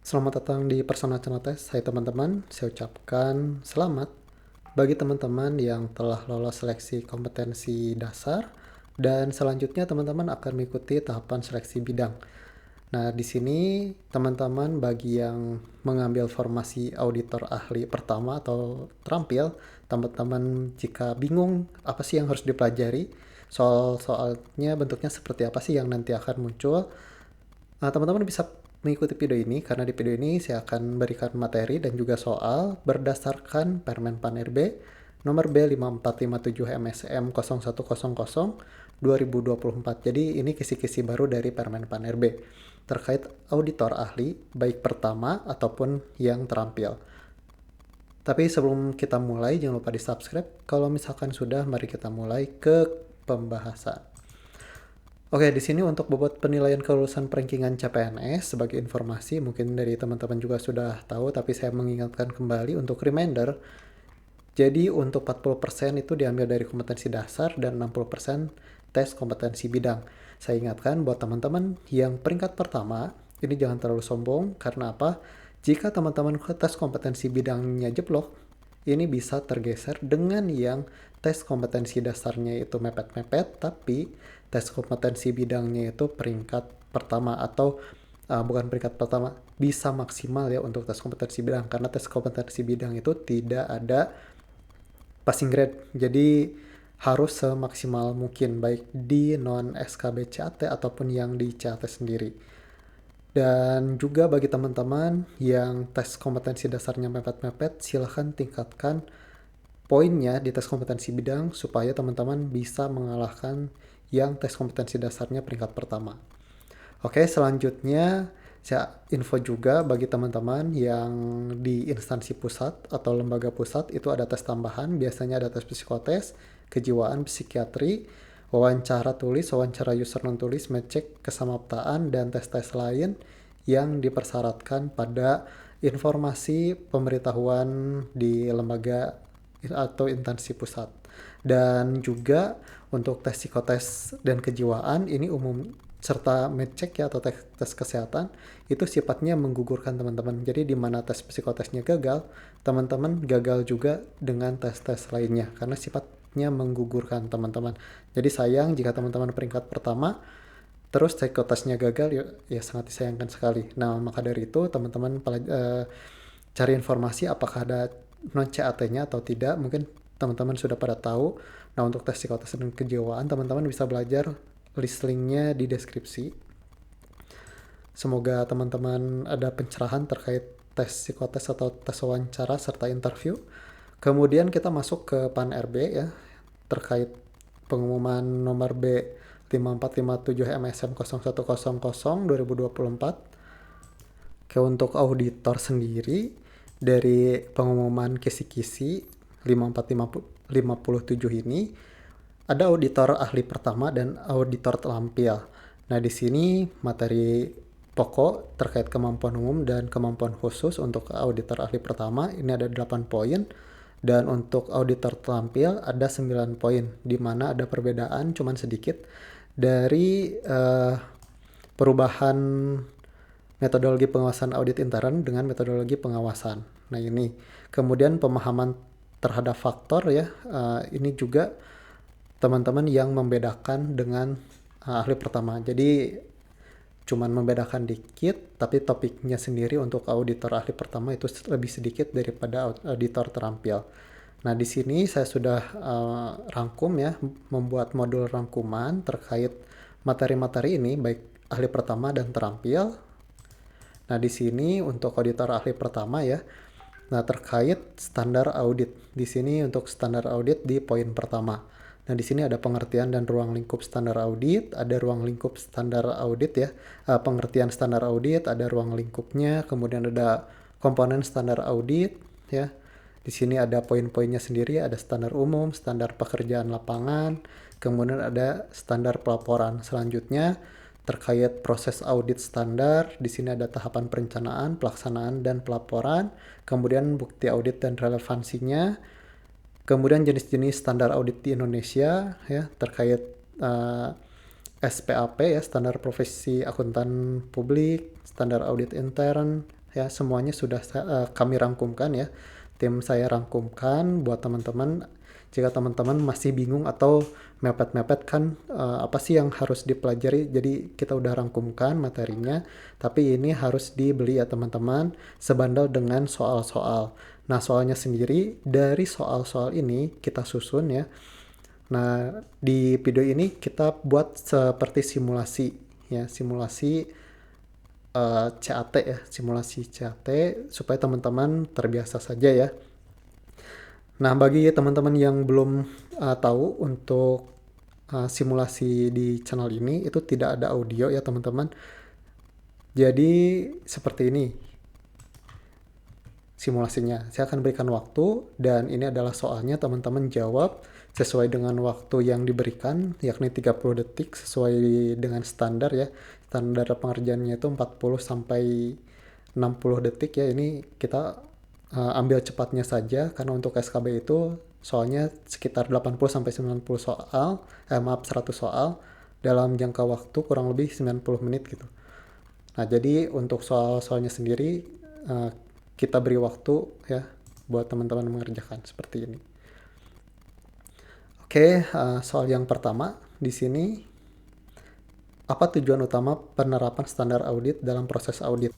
Selamat datang di Persona Cenotes. Hai teman-teman, saya ucapkan selamat bagi teman-teman yang telah lolos seleksi kompetensi dasar dan selanjutnya teman-teman akan mengikuti tahapan seleksi bidang. Nah, di sini teman-teman bagi yang mengambil formasi auditor ahli pertama atau terampil, teman-teman jika bingung apa sih yang harus dipelajari, soal-soalnya bentuknya seperti apa sih yang nanti akan muncul. Nah, teman-teman bisa mengikuti video ini karena di video ini saya akan berikan materi dan juga soal berdasarkan Permen Pan RB nomor B5457 MSM 0100 2024. Jadi ini kisi-kisi baru dari Permen Pan RB terkait auditor ahli baik pertama ataupun yang terampil. Tapi sebelum kita mulai jangan lupa di subscribe. Kalau misalkan sudah, mari kita mulai ke pembahasan. Oke, di sini untuk bobot penilaian kelulusan perankingan CPNS sebagai informasi, mungkin dari teman-teman juga sudah tahu, tapi saya mengingatkan kembali untuk reminder. Jadi untuk 40% itu diambil dari kompetensi dasar dan 60% tes kompetensi bidang. Saya ingatkan buat teman-teman yang peringkat pertama, ini jangan terlalu sombong, karena apa? Jika teman-teman tes kompetensi bidangnya jeblok, ini bisa tergeser dengan yang tes kompetensi dasarnya itu mepet-mepet, tapi tes kompetensi bidangnya itu peringkat pertama atau bukan peringkat pertama, bisa maksimal ya untuk tes kompetensi bidang, karena tes kompetensi bidang itu tidak ada passing grade, jadi harus semaksimal mungkin baik di non SKB CAT ataupun yang di CAT sendiri. Dan juga bagi teman-teman yang tes kompetensi dasarnya mepet-mepet, silahkan tingkatkan poinnya di tes kompetensi bidang supaya teman-teman bisa mengalahkan yang tes kompetensi dasarnya peringkat pertama. Oke, selanjutnya saya info juga bagi teman-teman yang di instansi pusat atau lembaga pusat itu ada tes tambahan, biasanya ada tes psikotes, kejiwaan, psikiatri, wawancara tulis, wawancara user non tulis, medcheck, kesamaptaan, dan tes-tes lain yang dipersyaratkan pada informasi pemberitahuan di lembaga atau instansi pusat. Dan juga untuk tes psikotes dan kejiwaan ini umum serta medcheck ya atau tes kesehatan itu sifatnya menggugurkan teman-teman. Jadi di mana tes psikotesnya gagal, teman-teman gagal juga dengan tes-tes lainnya karena sifatnya menggugurkan teman-teman. Jadi sayang jika teman-teman peringkat pertama terus psikotesnya gagal, ya sangat disayangkan sekali. Nah, maka dari itu teman-teman cari informasi apakah ada non CAT-nya atau tidak. Mungkin teman-teman sudah pada tahu. Nah, untuk tes psikotes dan kejiwaan teman-teman bisa belajar list linknya di deskripsi. Semoga teman-teman ada pencerahan terkait tes psikotes atau tes wawancara serta interview. Kemudian kita masuk ke PAN RB ya, terkait pengumuman nomor B5457 MSM 0100 2024. Oke, untuk auditor sendiri dari pengumuman kisi-kisi 5457 ini ada auditor ahli pertama dan auditor terampil. Nah, di sini materi pokok terkait kemampuan umum dan kemampuan khusus untuk auditor ahli pertama ini ada 8 poin dan untuk auditor terampil ada 9 poin, di mana ada perbedaan cuman sedikit dari perubahan metodologi pengawasan audit intern dengan metodologi pengawasan. Nah, ini kemudian pemahaman terhadap faktor ya, ini juga teman-teman yang membedakan dengan ahli pertama. Jadi cuman membedakan dikit, tapi topiknya sendiri untuk auditor ahli pertama itu lebih sedikit daripada auditor terampil. Nah, di sini saya sudah rangkum ya, membuat modul rangkuman terkait materi-materi ini baik ahli pertama dan terampil. Nah, di sini untuk auditor ahli pertama ya. Nah, terkait standar audit. Di sini untuk standar audit di poin pertama. Nah, di sini ada pengertian dan ruang lingkup standar audit, ada ruang lingkup standar audit ya, pengertian standar audit, ada ruang lingkupnya, kemudian ada komponen standar audit ya. Di sini ada poin-poinnya sendiri, ada standar umum, standar pekerjaan lapangan, kemudian ada standar pelaporan. Selanjutnya terkait proses audit standar, di sini ada tahapan perencanaan, pelaksanaan, dan pelaporan, kemudian bukti audit dan relevansinya, kemudian jenis-jenis standar audit di Indonesia ya terkait SPAP ya, standar profesi akuntan publik, standar audit intern, ya, semuanya sudah kami rangkumkan ya. Tim saya rangkumkan buat teman-teman. Jika teman-teman masih bingung atau mepet-mepet kan apa sih yang harus dipelajari, jadi kita udah rangkumkan materinya, tapi ini harus dibeli ya teman-teman, sebandel dengan soal-soal. Nah, soalnya sendiri dari soal-soal ini kita susun ya. Nah, di video ini kita buat seperti simulasi ya, simulasi CAT ya, simulasi CAT supaya teman-teman terbiasa saja ya. Nah, bagi teman-teman yang belum tahu untuk simulasi di channel ini itu tidak ada audio ya teman-teman. Jadi seperti ini simulasinya. Saya akan berikan waktu dan ini adalah soalnya, teman-teman jawab sesuai dengan waktu yang diberikan yakni 30 detik sesuai dengan standar ya. Standar pengerjaannya itu 40 sampai 60 detik ya. Ini kita ambil cepatnya saja karena untuk SKB itu soalnya sekitar 80 sampai 90 soal, maaf 100 soal dalam jangka waktu kurang lebih 90 menit gitu. Nah, jadi untuk soal-soalnya sendiri uh, kita beri waktu ya buat teman-teman mengerjakan seperti ini. Oke, soal yang pertama di sini, apa tujuan utama penerapan standar audit dalam proses audit?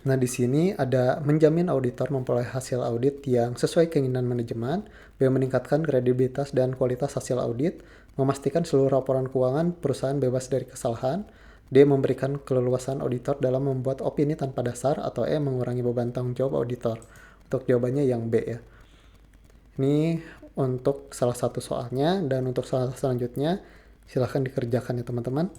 Nah, di sini ada menjamin auditor memperoleh hasil audit yang sesuai keinginan manajemen, B, meningkatkan kredibilitas dan kualitas hasil audit, memastikan seluruh laporan keuangan perusahaan bebas dari kesalahan, D, memberikan keleluasan auditor dalam membuat opini tanpa dasar, atau E, mengurangi beban tanggung jawab auditor. Untuk jawabannya yang B ya. Ini untuk salah satu soalnya, dan untuk soal selanjutnya silahkan dikerjakan ya teman-teman.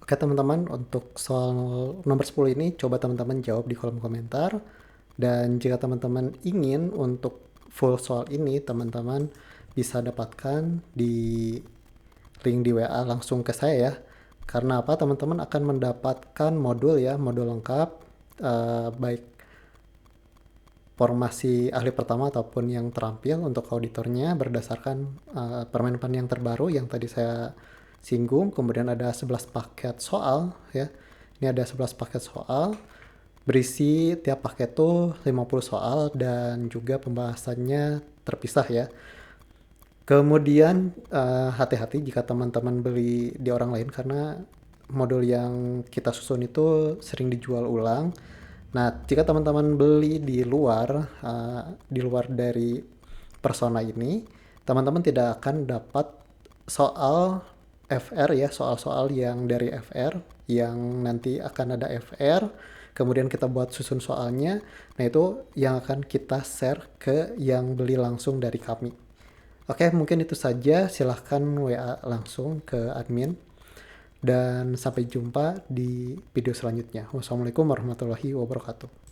Oke teman-teman, untuk soal nomor 10 ini coba teman-teman jawab di kolom komentar. Dan jika teman-teman ingin untuk full soal ini, teman-teman bisa dapatkan di link di WA langsung ke saya ya. Karena apa? Teman-teman akan mendapatkan modul ya, modul lengkap, baik formasi ahli pertama ataupun yang terampil untuk auditornya berdasarkan permenpan yang terbaru yang tadi saya singgung. Kemudian ada 11 paket soal ya. Ini ada 11 paket soal berisi tiap paket tuh 50 soal dan juga pembahasannya terpisah ya. Kemudian hati-hati jika teman-teman beli di orang lain karena modul yang kita susun itu sering dijual ulang. Nah, jika teman-teman beli di luar dari persona ini, teman-teman tidak akan dapat soal FR ya, soal-soal yang dari FR, yang nanti akan ada FR, kemudian kita buat susun soalnya. Nah, itu yang akan kita share ke yang beli langsung dari kami. Oke, mungkin itu saja. Silahkan WA langsung ke admin. Dan sampai jumpa di video selanjutnya. Wassalamualaikum warahmatullahi wabarakatuh.